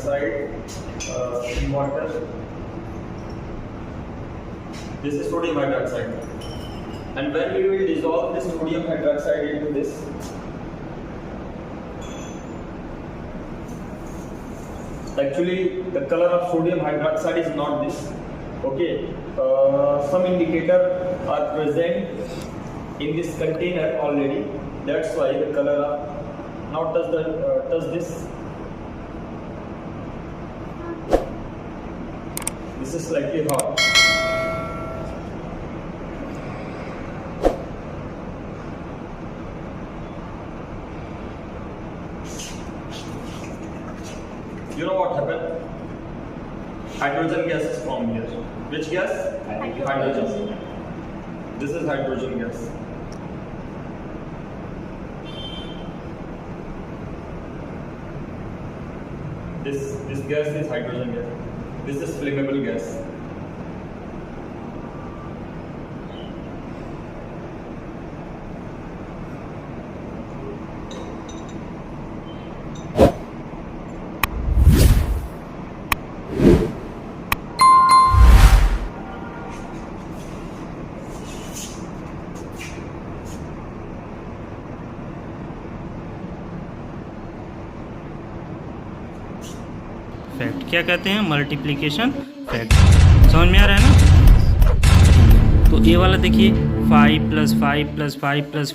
hydroxide in water. This is sodium hydroxide. And when we will dissolve this sodium hydroxide into this, actually the color of sodium hydroxide is not this. Okay, some indicator are present in this container already. That's why the color of now touch this. This is slightly hot. You know what happened? Hydrogen gas is formed here. Which gas? Hydrogen. This is hydrogen gas. This gas is hydrogen gas. This is flammable gas. Fact क्या कहते हैं? Multiplication fact. समझ में आ रहा है ना? तो ये वाला देखिए 5 + 5 + 5 + 5